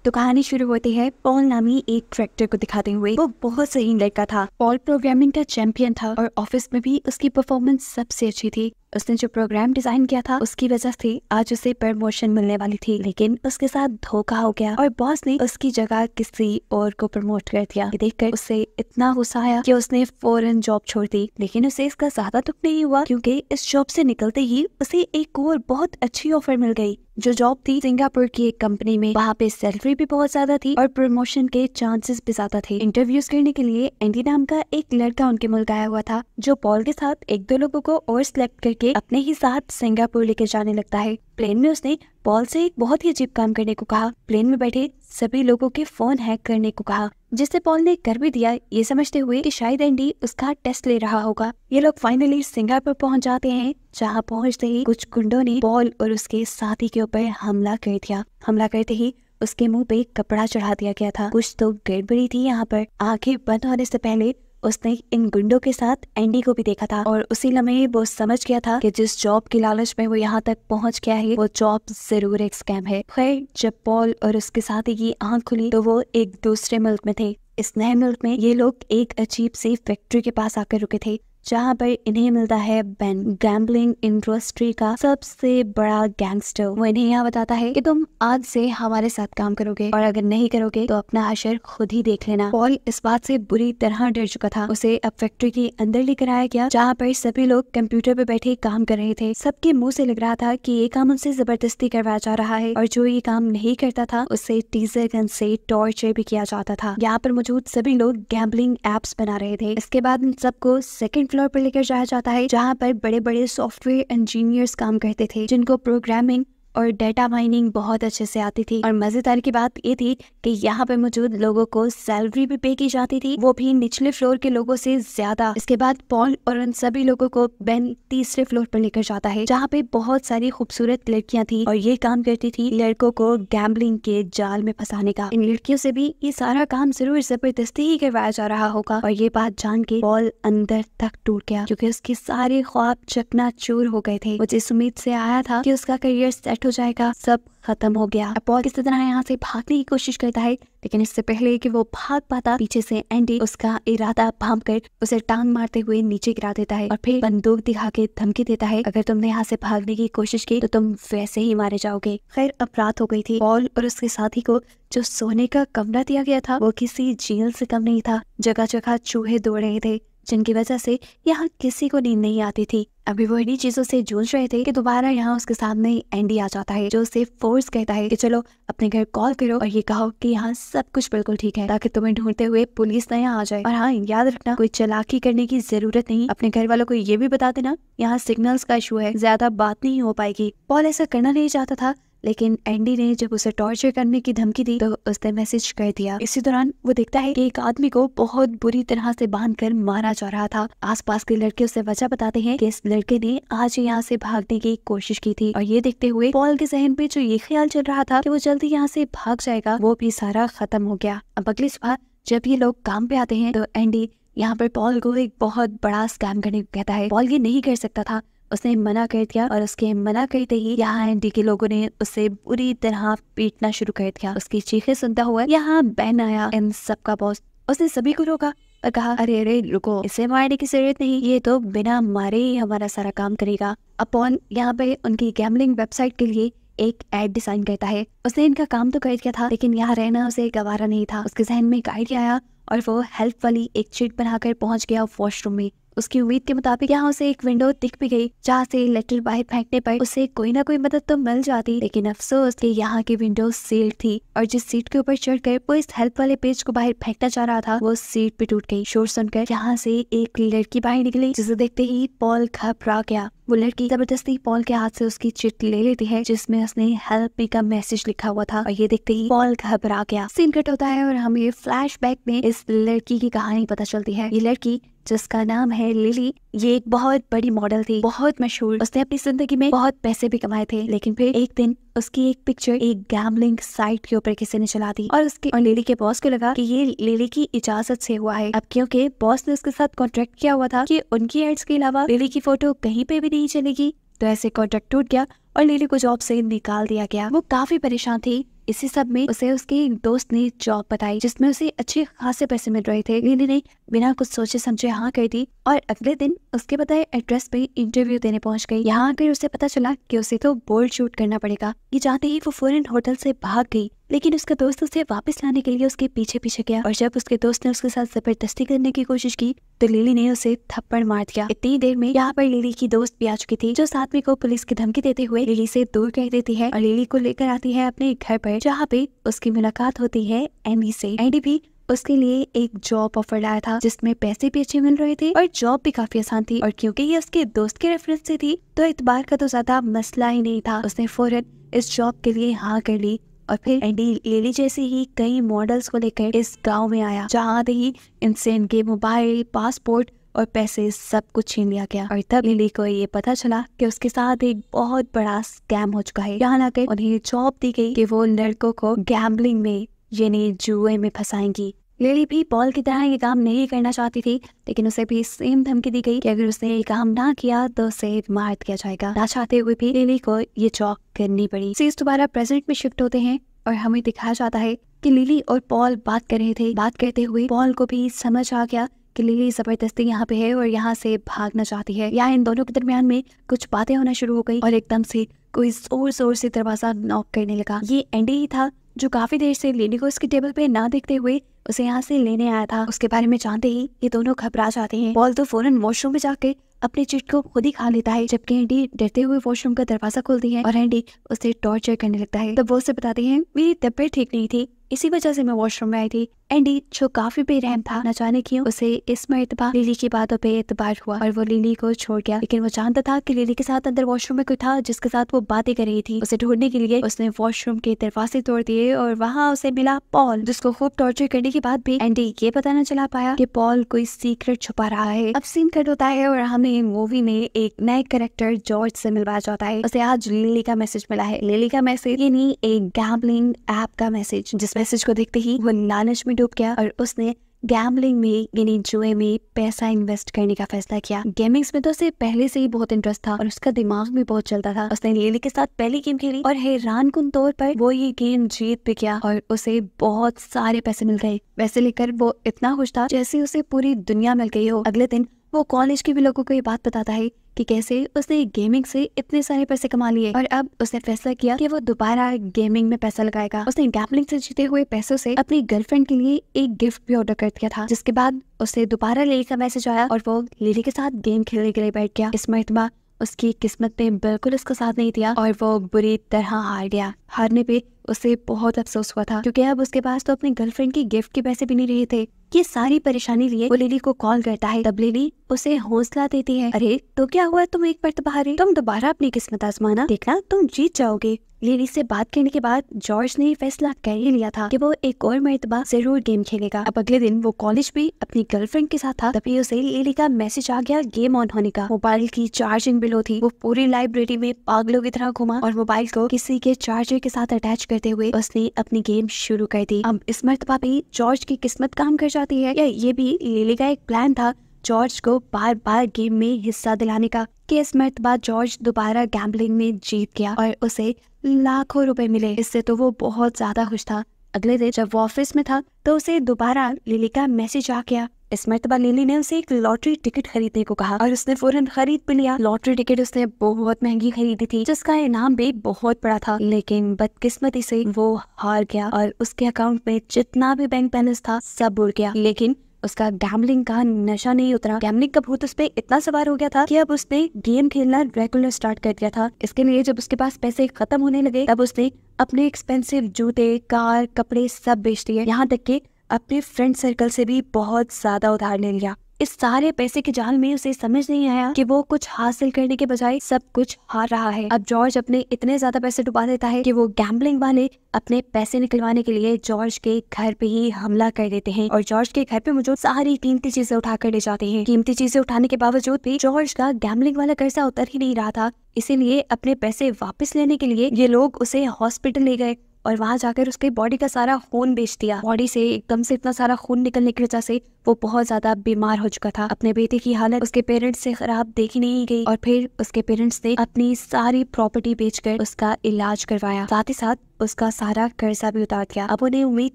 तो कहानी शुरू होती है पॉल नामी एक ट्रैक्टर को दिखाते हुए। वो बहुत सही लड़का था। पॉल प्रोग्रामिंग का चैंपियन था और ऑफिस में भी उसकी परफॉर्मेंस सबसे अच्छी थी। उसने जो प्रोग्राम डिजाइन किया था उसकी वजह से आज उसे प्रमोशन मिलने वाली थी, लेकिन उसके साथ धोखा हो गया और बॉस ने उसकी जगह किसी और को प्रमोट कर दिया। ये देखकर उसे इतना गुस्सा आया कि उसने फौरन जॉब छोड़ दी। लेकिन उसे इसका ज्यादा दुख नहीं हुआ, क्योंकि इस जॉब से निकलते ही उसे एक और बहुत अच्छी ऑफर मिल गई। जो जॉब थी सिंगापुर की एक कंपनी में। वहाँ पे सैलरी भी बहुत ज्यादा थी और प्रमोशन के चांसेस भी ज्यादा थे। इंटरव्यूज करने के लिए एंडी नाम का एक लड़का उनके मुल्क आया हुआ था, जो पॉल के साथ एक दो लोगों को और सिलेक्ट करके अपने ही साथ सिंगापुर लेकर जाने लगता है। प्लेन में उसने पॉल से एक बहुत ही अजीब काम करने को कहा। प्लेन में बैठे सभी लोगों के फोन हैक करने को कहा, जिससे पॉल ने कर भी दिया, ये समझते हुए कि शायद एंडी उसका टेस्ट ले रहा होगा। ये लोग फाइनली सिंगापुर पहुंच जाते हैं, जहां पहुंचते ही कुछ गुंडों ने पॉल और उसके साथी के ऊपर हमला कर दिया। हमला करते ही उसके मुंह पे कपड़ा चढ़ा दिया गया था। कुछ तो गड़बड़ी थी यहाँ पर। आंखें बंद होने से पहले उसने इन गुंडों के साथ एंडी को भी देखा था और उसी लम्हे वो समझ गया था कि जिस जॉब की लालच में वो यहाँ तक पहुँच गया है वो जॉब जरूर एक स्कैम है। खैर, जब पॉल और उसके साथी की आंख खुली तो वो एक दूसरे मुल्क में थे। इस नए मुल्क में ये लोग एक अजीब सी फैक्ट्री के पास आकर रुके थे, जहाँ पर इन्हें मिलता है बेन, गैम्बलिंग इंडस्ट्री का सबसे बड़ा गैंगस्टर। वो इन्हें यहाँ बताता है कि तुम आज से हमारे साथ काम करोगे और अगर नहीं करोगे तो अपना हशर खुद ही देख लेना। पॉल इस बात से बुरी तरह डर चुका था। उसे अब फैक्ट्री के अंदर लेकर आया गया, जहाँ पर सभी लोग कंप्यूटर पे बैठे काम कर रहे थे। सबके मुंह से लग रहा था कि ये काम उनसे जबरदस्ती करवाया जा रहा है और जो ये काम नहीं करता था उसे टीजर गन से टॉर्चर भी किया जाता था। यहाँ पर मौजूद सभी लोग गैम्बलिंग एप्स बना रहे थे। इसके बाद इन सबको सेकंड फ्लोर पर लेकर जाया जाता है, जहाँ पर बड़े बड़े सॉफ्टवेयर इंजीनियर्स काम करते थे, जिनको प्रोग्रामिंग और डेटा माइनिंग बहुत अच्छे से आती थी। और मजेदार की बात ये थी कि यहाँ पर मौजूद लोगों को सैलरी भी पे की जाती थी, वो भी निचले फ्लोर के लोगों से ज्यादा। इसके बाद पॉल और उन सभी लोगों को बेन तीसरे फ्लोर पर लेकर जाता है, जहाँ पे बहुत सारी खूबसूरत लड़कियां थी और ये काम करती थी लड़कों को गैम्बलिंग के जाल में फंसाने का। इन लड़कियों से भी ये सारा काम जरूर जबरदस्ती ही करवाया जा रहा होगा। और ये बात जान के पॉल अंदर तक टूट गया, क्योंकि उसके सारे ख्वाब चकनाचूर हो गए थे। वो जिस उम्मीद से आया था कि उसका करियर सेट हो जाएगा, सब खत्म हो गया। पॉल किसी तरह यहाँ से भागने की कोशिश करता है, लेकिन इससे पहले कि वो भाग पाता, पीछे से एंडी उसका इरादा भांप कर उसे टांग मारते हुए नीचे गिरा देता है और फिर बंदूक दिखा के धमकी देता है, अगर तुमने यहाँ से भागने की कोशिश की तो तुम वैसे ही मारे जाओगे। खैर, अब रात हो गई थी। पॉल और उसके साथी को जो सोने का कमरा दिया गया था वो किसी जेल से कम नहीं था। जगह जगह चूहे दौड़ रहे थे, जिनकी वजह से यहाँ किसी को नींद नहीं आती थी। अभी वो इन्हीं चीजों से जूझ रहे थे कि दोबारा यहाँ उसके सामने एंडी आ जाता है, जो उसे फोर्स कहता है कि चलो अपने घर कॉल करो और ये कहो कि यहाँ सब कुछ बिल्कुल ठीक है, ताकि तुम्हें ढूंढते हुए पुलिस न यहाँ आ जाए। और हाँ, याद रखना, कोई चालाकी करने की जरूरत नहीं। अपने घर वालों को ये भी बता देना यहाँ सिग्नल्स का इशू है, ज्यादा बात नहीं हो पाएगी। पॉल ऐसा करना नहीं चाहता था, लेकिन एंडी ने जब उसे टॉर्चर करने की धमकी दी तो उसने मैसेज कर दिया। इसी दौरान वो देखता है कि एक आदमी को बहुत बुरी तरह से बांधकर मारा जा रहा था। आसपास के लड़के उसे वजह बताते हैं कि इस लड़के ने आज यहाँ से भागने की कोशिश की थी। और ये देखते हुए पॉल के जहन पे जो ये ख्याल चल रहा था कि वो जल्दी यहाँ से भाग जाएगा, वो भी सारा खत्म हो गया। अब अगली सुबह जब ये लोग काम पे आते हैं तो एंडी यहाँ पर पॉल को एक बहुत बड़ा स्कैम करने को कहता है। पॉल ये नहीं कर सकता था, उसने मना कर दिया और उसके मना करते ही यहाँ एंडी के लोगों ने उसे बुरी तरह पीटना शुरू कर दिया। उसकी चीखें सुनता हुआ यहाँ बेन आया, इन सबका बॉस। उसने सभी को रोका और कहा, अरे अरे रुको, इसे मारने की जरूरत नहीं, ये तो बिना मारे ही हमारा सारा काम करेगा। अपॉन यहाँ पे उनकी गैम्बलिंग वेबसाइट के लिए एक एड डिजाइन करता है। उसने इनका काम तो कर दिया था, लेकिन यहाँ रहना उसे गवारा नहीं था। उसके जहन में एक आइडिया आया और वो हेल्प वाली एक चिट बनाकर पहुंच गया वॉशरूम में। उसकी उम्मीद के मुताबिक यहाँ उसे एक विंडो दिख भी गई, जहाँ से लेटर बाहर फेंकने पर उसे कोई ना कोई मदद तो मिल जाती। लेकिन अफसोस कि यहाँ की विंडो सील्ड थी और जिस सीट के ऊपर चढ़कर वो इस हेल्प वाले पेज को बाहर फेंकना चाह रहा था, वो सीट पे टूट गई। शोर सुनकर यहाँ से एक लड़की बाहर निकली, जिसे देखते ही पॉल घबरा गया। वो लड़की जबरदस्ती पॉल के हाथ से उसकी चिट ले लेती है, जिसमें उसने हेल्प मी का मैसेज लिखा हुआ था। और ये देखते ही पॉल घबरा गया। सीन कट होता है और हमें फ्लैशबैक में इस लड़की की कहानी पता चलती है। ये लड़की, जिसका नाम है लिली, ये एक बहुत बड़ी मॉडल थी, बहुत मशहूर। उसने अपनी जिंदगी में बहुत पैसे भी कमाए थे, लेकिन फिर एक दिन उसकी एक पिक्चर एक गैम्बलिंग साइट के ऊपर किसी ने चला दी और लिली के बॉस को लगा कि ये लिली की इजाजत से हुआ है। अब क्योंकि बॉस ने उसके साथ कॉन्ट्रैक्ट किया हुआ था कि उनकी एड्स के अलावा लिली की फोटो कहीं पे भी नहीं चलेगी, तो ऐसे कॉन्ट्रैक्ट टूट गया और लिली को जॉब से निकाल दिया गया। वो काफी परेशान थी इसी सब में उसे उसके एक दोस्त ने जॉब बताई जिसमें उसे अच्छे खासे पैसे मिल रहे थे। लिली ने बिना कुछ सोचे समझे हाँ कर दी और अगले दिन उसके बताए एड्रेस पे इंटरव्यू देने पहुंच गई। यहाँ आकर उसे पता चला कि उसे तो बोल्ड शूट करना पड़ेगा। ये जानते ही वो फौरन होटल से भाग गई, लेकिन उसका दोस्त उसे वापस लाने के लिए उसके पीछे पीछे गया और जब उसके दोस्त ने उसके साथ जबरदस्ती करने की कोशिश की तो लिली ने उसे थप्पड़ मार दिया। इतनी देर में यहाँ पर लिली की दोस्त भी आ चुकी थी, जो साथ में को पुलिस की धमकी देते हुए लिली से दूर कर देती है और लिली को लेकर आती है अपने घर पर, जहाँ पे उसकी मुलाकात होती है एंडी से। एंडी भी उसके लिए एक जॉब ऑफर लाया था जिसमें पैसे भी अच्छे मिल रहे थे और जॉब भी काफी आसान थी, और क्योंकि ये उसके दोस्त के रेफरेंस से थी तो इतबार का तो ज्यादा मसला ही नहीं था। उसने फौरन इस जॉब के लिए हाँ कर ली और फिर एंडी लिली जैसे ही कई मॉडल्स को लेकर इस गांव में आया, जहाँ आते ही इनसे इनके मोबाइल, पासपोर्ट और पैसे सब कुछ छीन लिया गया। और तब लिली को ये पता चला कि उसके साथ एक बहुत बड़ा स्कैम हो चुका है। यहाँ लाकर उन्हें जॉब दी गई कि वो लड़कों को गैम्बलिंग में यानी जुए में फंसाएंगी। लिली भी पॉल की तरह ये काम नहीं करना चाहती थी, लेकिन उसे भी सेम धमकी दी गई कि अगर उसने ये काम ना किया तो उसे मार दिया जाएगा। ना चाहते हुए भी लिली को ये जॉब करनी पड़ी। सीज दोबारा प्रेजेंट में शिफ्ट होते हैं और हमें दिखाया जाता है कि लिली और पॉल बात कर रहे थे। बात करते हुए पॉल को भी समझ आ गया कि लिली जबरदस्ती यहाँ पे है और यहाँ से भागना चाहती है। यहाँ इन दोनों के दरमियान में कुछ बातें होना शुरू हो गई और एकदम से कोई जोर जोर से दरवाजा नॉक करने लगा। ये एंडी ही था जो काफी देर से लिली को उसके टेबल पे ना देखते हुए उसे यहाँ से लेने आया था। उसके बारे में जानते ही ये दोनों घबरा जाते हैं। पॉल तो फौरन वॉशरूम में जाके अपने चिट को खुद ही खा लेता है, जबकि एंडी डरते हुए वॉशरूम का दरवाजा खोलती है और एंडी उसे टॉर्चर करने लगता है। तब वो उसे बताती है मेरी तबीयत ठीक नहीं थी, इसी वजह से मैं वॉशरूम में आई थी। एंडी जो काफी बेरहम था, न जाने क्यों उसे इस मर्तबा लिली की बातों पे एतबार हुआ और वो लिली को छोड़ गया। लेकिन वो जानता था कि लिली के साथ अंदर वॉशरूम में कोई था जिसके साथ वो बातें कर रही थी। उसे ढूंढने के लिए उसने वॉशरूम के दरवाजे तोड़ दिए और वहाँ उसे मिला पॉल, जिसको खूब टॉर्चर करने के बाद भी एंडी ये पता न चला पाया कि पॉल कोई सीक्रेट छुपा रहा है। अब सीन कट होता है और हमें मूवी में एक नए कैरेक्टर जॉर्ज से मिलवाया जाता है। उसे आज लिली का मैसेज मिला है। लिली का मैसेज यानी एक गैम्बलिंग ऐप का मैसेज, जिस मैसेज को देखते ही वो लालच में डूब गया और उसने गैम्बलिंग में यानी जुए में पैसा इन्वेस्ट करने का फैसला किया। गेमिंग्स में तो उसे पहले से ही बहुत इंटरेस्ट था और उसका दिमाग भी बहुत चलता था। उसने लिली के साथ पहली गेम खेली और हैरानकुन तौर पर वो ये गेम जीत भी गया और उसे बहुत सारे पैसे मिल गए। वैसे लेकर वो इतना खुश था जैसे उसे पूरी दुनिया मिल गई हो। अगले दिन वो कॉलेज के भी लोगों को ये बात बताता है कि कैसे उसने गेमिंग से इतने सारे पैसे कमा लिए और अब उसने फैसला किया कि वो दोबारा गेमिंग में पैसा लगाएगा। उसने गैम्बलिंग से जीते हुए पैसों से अपनी गर्लफ्रेंड के लिए एक गिफ्ट भी ऑर्डर कर दिया था, जिसके बाद उसे दोबारा लिली का मैसेज आया और वो लिली के साथ गेम खेलने के लिए बैठ गया। इस मर्तबा उसकी किस्मत ने बिल्कुल उसका साथ नहीं दिया और वो बुरी तरह हार गया। हारने पे उसे बहुत अफसोस हुआ था क्योंकि अब उसके पास तो अपनी गर्लफ्रेंड की गिफ्ट के पैसे भी नहीं रहे थे। ये सारी परेशानी लिए वो लिली को कॉल करता है। तब लिली उसे हौसला देती है, अरे तो क्या हुआ, तुम एक मर्तबा हारे, तुम दोबारा अपनी किस्मत आजमाना, देखना तुम जीत जाओगे। लिली से बात करने के बाद जॉर्ज ने फैसला कर ही लिया था कि वो एक और मर्तबा जरूर गेम खेलेगा। अब अगले दिन वो कॉलेज भी अपनी गर्लफ्रेंड के साथ था, तभी उसे लिली का मैसेज आ गया गेम ऑन होने का। मोबाइल की चार्जिंग बिलो थी। वो पूरी लाइब्रेरी में पागलों की तरह घुमा और मोबाइल को किसी के चार्जर के साथ अटैच करते हुए उसने अपनी गेम शुरू कर दी। अब इस मर्तबा भी जॉर्ज की किस्मत काम कर जाती है या ये भी लिली का एक प्लान था जॉर्ज को बार बार गेम में हिस्सा दिलाने का, कि इस मर्तबा जॉर्ज दोबारा गैम्बलिंग में जीत गया और उसे लाखों रुपए मिले। इससे तो वो बहुत ज्यादा खुश था। अगले दिन जब वो ऑफिस में था तो उसे दोबारा लिली का मैसेज आ गया। इस मर्तबा लिली ने उसे एक लॉटरी टिकट खरीदने को कहा और उसने फौरन खरीद भी लिया। लॉटरी टिकट उसने बहुत महंगी खरीदी थी जिसका इनाम भी बहुत बड़ा था, लेकिन बदकिस्मती से वो हार गया और उसके अकाउंट में जितना भी बैंक बैलेंस था सब उड़ गया। लेकिन उसका गैम्बलिंग का नशा नहीं उतरा। गैम्बलिंग का भूत उस पे इतना सवार हो गया था कि अब उसने गेम खेलना रेगुलर स्टार्ट कर दिया था। इसके लिए जब उसके पास पैसे खत्म होने लगे तब उसने अपने एक्सपेंसिव जूते, कार, कपड़े सब बेच दिए। यहाँ तक कि अपने फ्रेंड सर्कल से भी बहुत ज्यादा उधार ले लिया। इस सारे पैसे के जाल में उसे समझ नहीं आया कि वो कुछ हासिल करने के बजाय सब कुछ हार रहा है। अब जॉर्ज अपने इतने ज्यादा पैसे डुबा देता है कि वो गैम्बलिंग वाले अपने पैसे निकलवाने के लिए जॉर्ज के घर पे ही हमला कर देते हैं और जॉर्ज के घर पे मौजूद सारी कीमती चीजें उठा कर ले जाते हैं। कीमती चीजें उठाने के बावजूद भी जॉर्ज का गैम्बलिंग वाला कर्जा उतर ही नहीं रहा था, इसीलिए अपने पैसे वापस लेने के लिए ये लोग उसे हॉस्पिटल ले गए और वहां जाकर उसके बॉडी का सारा खून बेच दिया। बॉडी से एकदम से इतना सारा खून निकलने की वजह से वो बहुत ज्यादा बीमार हो चुका था। अपने बेटे की हालत उसके पेरेंट्स से खराब देखी नहीं गई और फिर उसके पेरेंट्स ने अपनी सारी प्रॉपर्टी बेचकर उसका इलाज करवाया। साथ ही साथ उसका सारा कर्जा भी उतार दिया। अब उन्हें उम्मीद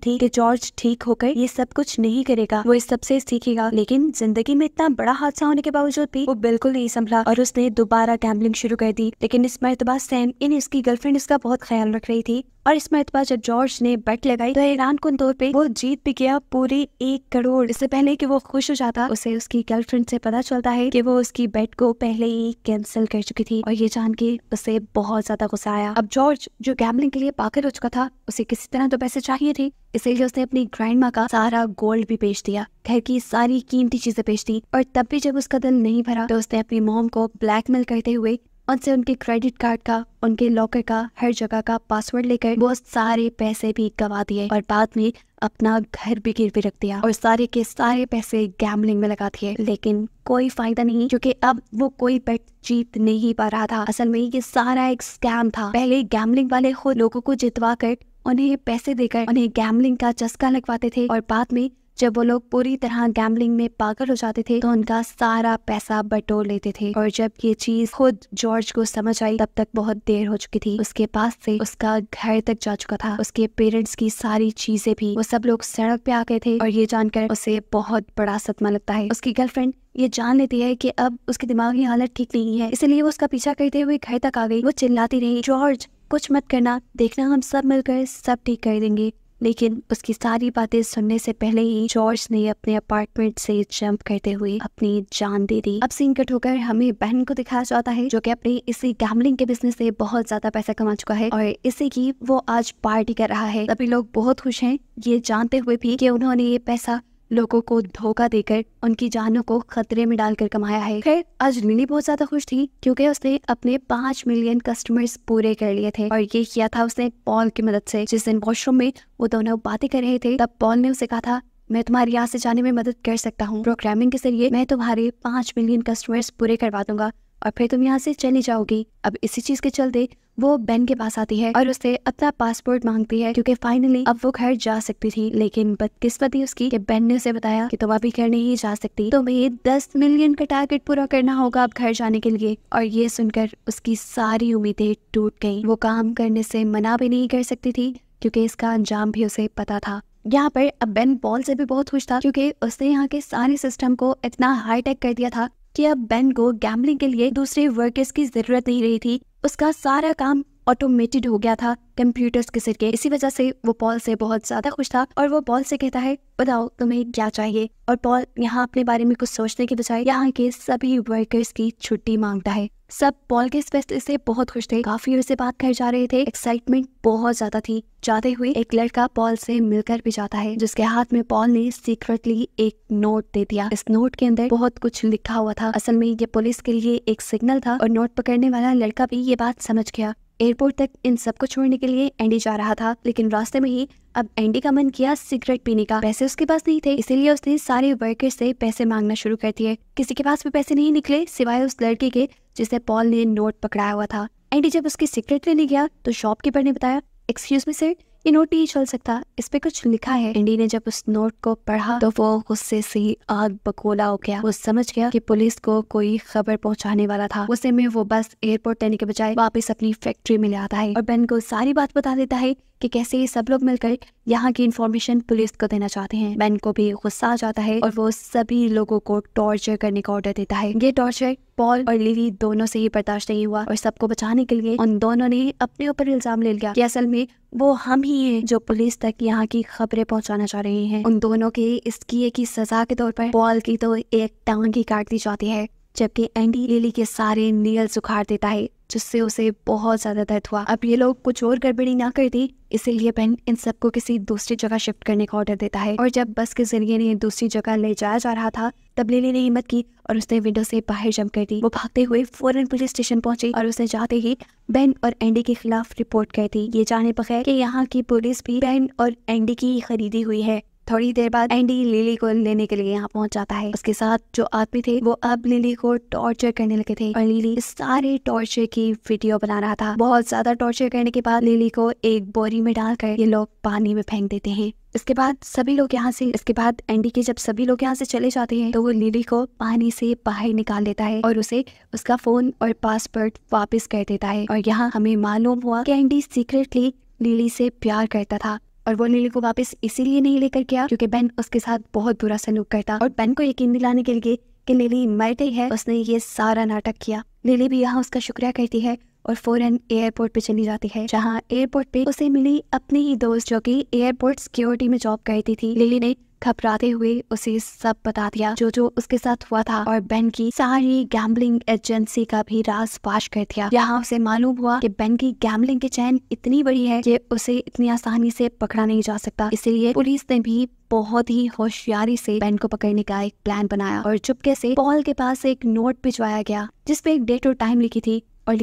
थी कि जॉर्ज ठीक होकर ये सब कुछ नहीं करेगा, वो इस सब से सीखेगा, लेकिन जिंदगी में इतना बड़ा हादसा होने के बावजूद भी वो बिल्कुल नहीं संभला और उसने दोबारा गैम्बलिंग शुरू कर दी। लेकिन इस मर्तबा सैम यानी इसकी गर्लफ्रेंड इसका बहुत ख्याल रख रही थी और इस मर्तबा जब जॉर्ज ने बेट लगाई तो हैरान कुन तौर पे वो जीत भी गया पूरे 1 करोड़। इससे पहले कि वो खुश हो जाता, उसे उसकी गर्लफ्रेंड से पता चलता है कि वो उसकी बेट को पहले ही कैंसिल कर चुकी थी और ये जान के उसे बहुत ज्यादा गुस्सा आया। अब जॉर्ज जो गैम्बलिंग के लिए पागल हो चुका था, उसे किसी तरह तो पैसे चाहिए थे, इसीलिए उसने अपनी ग्रैंड माँ का सारा गोल्ड भी बेच दिया, घर की सारी कीमती चीजें बेच दी। और तब भी जब उसका दिल नहीं भरा तो उसने अपनी मॉम को ब्लैकमेल करते हुए उनसे उनके क्रेडिट कार्ड का, उनके लॉकर का, हर जगह का पासवर्ड लेकर वो सारे पैसे भी गवा दिए और बाद में अपना घर भी गिरवी रख दिया और सारे के सारे पैसे गैम्बलिंग में लगा दिए। लेकिन कोई फायदा नहीं, क्योंकि अब वो कोई बेट जीत नहीं पा रहा था। असल में ये सारा एक स्कैम था। पहले गैम्बलिंग वाले खुद लोगों को जितवा कर उन्हें पैसे देकर उन्हें गैम्बलिंग का चस्का लगवाते थे और बाद में जब वो लोग पूरी तरह गैम्बलिंग में पागल हो जाते थे तो उनका सारा पैसा बटोर लेते थे। और जब ये चीज खुद जॉर्ज को समझ आई तब तक बहुत देर हो चुकी थी। उसके पास से उसका घर तक जा चुका था, उसके पेरेंट्स की सारी चीजें भी, वो सब लोग सड़क पे आ गए थे और ये जानकर उसे बहुत बड़ा सदमा लगता है। उसकी गर्लफ्रेंड ये जान लेती है कि अब उसकी दिमागी हालत ठीक नहीं है, इसलिए वो उसका पीछा करते हुए घर तक आ गई। वो चिल्लाती रही, जॉर्ज कुछ मत करना, देखना हम सब मिलकर सब ठीक कर देंगे। लेकिन उसकी सारी बातें सुनने से पहले ही जॉर्ज ने अपने अपार्टमेंट से जंप करते हुए अपनी जान दे दी। अब सीन कट होकर हमें बहन को दिखाया जाता है जो कि अपने इसी गैम्बलिंग के बिजनेस से बहुत ज्यादा पैसा कमा चुका है और इसी की वो आज पार्टी कर रहा है। सभी लोग बहुत खुश हैं, ये जानते हुए भी कि उन्होंने ये पैसा लोगों को धोखा देकर उनकी जानों को खतरे में डालकर कमाया है। खैर आज लिली बहुत ज्यादा खुश थी क्योंकि उसने अपने 5 मिलियन कस्टमर्स पूरे कर लिए थे और ये किया था उसने पॉल की मदद से। जिस दिन वॉशरूम में वो दोनों बातें कर रहे थे तब पॉल ने उसे कहा था, मैं तुम्हारी यहाँ से जाने में मदद कर सकता हूँ, प्रोग्रामिंग के जरिए मैं तुम्हारे 5 मिलियन कस्टमर्स पूरे करवा दूंगा और फिर तुम यहाँ से चली जाओगी। अब इसी चीज के चलते वो बेन के पास आती है और उससे अपना पासपोर्ट मांगती है क्योंकि फाइनली अब वो घर जा सकती थी। लेकिन बदकिस्मती उसकी कि बेन ने उसे बताया कि तुम अभी घर नहीं जा सकती, तुम्हें 10 मिलियन का टारगेट पूरा करना होगा अब घर जाने के लिए। और ये सुनकर उसकी सारी उम्मीदें टूट गईं। वो काम करने से मना भी नहीं कर सकती थी क्योंकि इसका अंजाम भी उसे पता था। यहाँ पर अब बेन पॉल से भी बहुत खुश था क्योंकि उसने यहाँ के सारे सिस्टम को इतना हाईटेक कर दिया था कि अब बेन को गैम्बलिंग के लिए दूसरे वर्कर्स की जरूरत नहीं रही थी। उसका सारा काम ऑटोमेटेड हो गया था कंप्यूटर्स के जरिए। इसी वजह से वो पॉल से बहुत ज्यादा खुश था और वो पॉल से कहता है, बताओ तुम्हें क्या चाहिए। और पॉल यहाँ अपने बारे में कुछ सोचने के बजाय यहाँ के सभी वर्कर्स की छुट्टी मांगता है। सब पॉल के इस फैसले से बहुत खुश थे, काफी उसे बात कर जा रहे थे, एक्साइटमेंट बहुत ज्यादा थी। जाते हुए एक लड़का पॉल से मिलकर भी जाता है जिसके हाथ में पॉल ने सीक्रेटली एक नोट दे दिया। इस नोट के अंदर बहुत कुछ लिखा हुआ था। असल में ये पुलिस के लिए एक सिग्नल था और नोट पकड़ने वाला लड़का भी ये बात समझ गया। एयरपोर्ट तक इन सबको छोड़ने के लिए एंडी जा रहा था, लेकिन रास्ते में ही अब एंडी का मन किया सिगरेट पीने का। पैसे उसके पास नहीं थे, इसीलिए उसने सारे वर्कर से पैसे मांगना शुरू कर दिए। किसी के पास भी पैसे नहीं निकले सिवाय उस लड़के के जिसे पॉल ने नोट पकड़ाया हुआ था। एंडी जब उसकी सिगरेट लेने गया तो शॉपकीपर ने बताया, एक्सक्यूज मी सर, ये नोट नहीं चल सकता, इस पे कुछ लिखा है। एंडी ने जब उस नोट को पढ़ा तो वो गुस्से से आग बकोला हो गया। वो समझ गया कि पुलिस को कोई खबर पहुंचाने वाला था। गुस्से में वो बस एयरपोर्ट लेने के बजाय वापस अपनी फैक्ट्री में ले आता है और बेन को सारी बात बता देता है कि कैसे ये सब लोग मिलकर यहाँ की इंफॉर्मेशन पुलिस को देना चाहते हैं। बेन को भी गुस्सा आ जाता है और वो सभी लोगों को टॉर्चर करने का ऑर्डर देता है। ये टॉर्चर पॉल और लिली दोनों से ही बर्दाश्त नहीं हुआ और सबको बचाने के लिए उन दोनों ने अपने ऊपर इल्जाम ले लिया कि असल में वो हम ही हैं जो पुलिस तक यहाँ की खबरें पहुँचाना चाह रहे हैं। उन दोनों के इस किए की सजा के तौर पर पॉल की तो एक टांग ही काट दी जाती है, जबकि एंडी लिली के सारे नेल्स उखाड़ देता है जिससे उसे बहुत ज्यादा दर्द हुआ। अब ये लोग कुछ और गड़बड़ी ना कर दी, इसीलिए बेन इन सबको किसी दूसरी जगह शिफ्ट करने का ऑर्डर देता है। और जब बस के जरिए इन्हें दूसरी जगह ले जाया जा रहा था तब लिली ने हिम्मत की और उसने विंडो से बाहर जंप कर दी। वो भागते हुए फौरन पुलिस स्टेशन पहुंची और उसने जाते ही बेन और एंडी के खिलाफ रिपोर्ट कर दी, ये जाने बगैर कि यहाँ की पुलिस भी बेन और एंडी की खरीदी हुई है। थोड़ी देर बाद एंडी लिली को लेने के लिए यहाँ पहुंच जाता है। उसके साथ जो आदमी थे वो अब लिली को टॉर्चर करने लगे थे और लिली इस सारे टॉर्चर की वीडियो बना रहा था। बहुत ज्यादा टॉर्चर करने के बाद लिली को एक बोरी में डालकर ये लोग पानी में फेंक देते हैं। इसके बाद एंडी के जब सभी लोग यहाँ से चले जाते हैं तो वो लिली को पानी से बाहर निकाल देता है और उसे उसका फोन और पासवर्ड वापस कर देता है। और यहाँ हमें मालूम हुआ कि एंडी सीक्रेटली लिली से प्यार करता था और वो लिली को वापस इसीलिए नहीं लेकर गया क्योंकि बेन उसके साथ बहुत बुरा सलूक करता और बेन को यकीन दिलाने के लिए कि लिली मर गई है उसने ये सारा नाटक किया। लिली भी यहाँ उसका शुक्रिया करती है और फौरन एयरपोर्ट पे चली जाती है, जहाँ एयरपोर्ट पे उसे मिली अपनी ही दोस्त जो कि एयरपोर्ट सिक्योरिटी में जॉब करती थी। लिली ने घबराते हुए उसे सब बता दिया जो उसके साथ हुआ था और बेन की सारी गैम्बलिंग एजेंसी का भी राज फाश कर दिया। यहाँ उसे मालूम हुआ कि बेन की गैम्बलिंग की चैन इतनी बड़ी है कि उसे इतनी आसानी से पकड़ा नहीं जा सकता। इसीलिए पुलिस ने भी बहुत ही होशियारी से बेन को पकड़ने का एक प्लान बनाया और चुपके से पॉल के पास एक नोट भिजवाया गया जिसपे एक डेट और टाइम लिखी थी और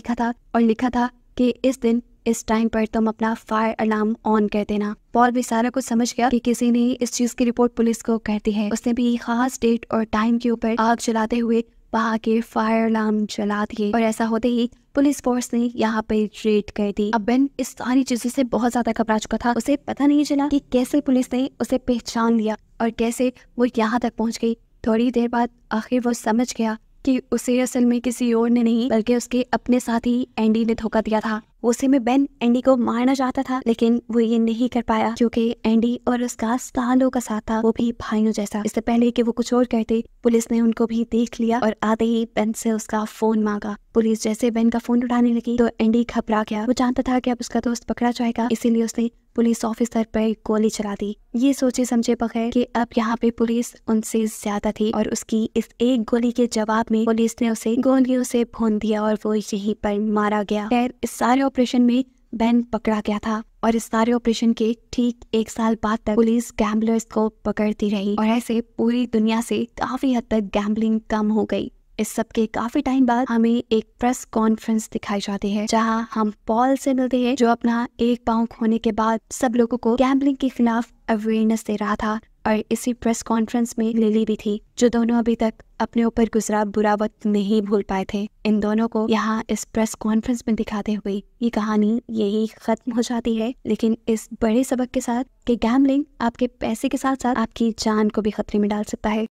लिखा था कि इस दिन इस टाइम पर तुम अपना फायर अलार्म ऑन कर देना। पॉल भी सारा कुछ समझ गया कि किसी ने इस चीज की रिपोर्ट पुलिस को कर दी है। उसने भी खास डेट और टाइम के ऊपर आग जलाते हुए वहाँ के फायर अलार्म जला दिए और ऐसा होते ही पुलिस फोर्स ने यहाँ पे रेड कर दी। अब बेन इस सारी चीजों से बहुत ज्यादा घबरा चुका था। उसे पता नहीं चला कि कैसे पुलिस ने उसे पहचान लिया और कैसे वो यहाँ तक पहुँच गई। थोड़ी देर बाद आखिर वो समझ गया कि उसे असल में किसी और ने नहीं बल्कि उसके अपने साथी एंडी ने धोखा दिया था। उसे में बेन एंडी को मारना चाहता था लेकिन वो ये नहीं कर पाया क्योंकि एंडी और उसका सालों का साथ था, वो भी भाइयों जैसा। इससे पहले कि वो कुछ और कहते पुलिस ने उनको भी देख लिया और आते ही बेन से उसका फोन मांगा। पुलिस जैसे बेन का फोन उठाने लगी तो एंडी घबरा गया। वो जानता था कि अब उसका दोस्त पकड़ा जाएगा, इसीलिए उसने पुलिस ऑफिसर पर गोली चला दी, ये सोचे समझे बगैर कि अब यहाँ पे पुलिस उनसे ज्यादा थी और उसकी इस एक गोली के जवाब में पुलिस ने उसे गोलियों से भून दिया और वो यहीं पर मारा गया। खैर इस सारे ऑपरेशन में बेन पकड़ा गया था और इस सारे ऑपरेशन के ठीक 1 साल बाद तक पुलिस गैम्बलर्स को पकड़ती रही और ऐसे पूरी दुनिया से काफी हद तक गैम्बलिंग कम हो गई। इस सब के काफी टाइम बाद हमें एक प्रेस कॉन्फ्रेंस दिखाई जाती है जहां हम पॉल से मिलते हैं जो अपना एक पाँव खोने के बाद सब लोगों को गैम्बलिंग के खिलाफ अवेयरनेस दे रहा था और इसी प्रेस कॉन्फ्रेंस में लिली भी थी, जो दोनों अभी तक अपने ऊपर गुजरा बुरा वक्त नहीं भूल पाए थे। इन दोनों को यहाँ इस प्रेस कॉन्फ्रेंस में दिखाते हुए ये कहानी यही खत्म हो जाती है, लेकिन इस बड़े सबक के साथ कि गैम्बलिंग आपके पैसे के साथ साथ आपकी जान को भी खतरे में डाल सकता है।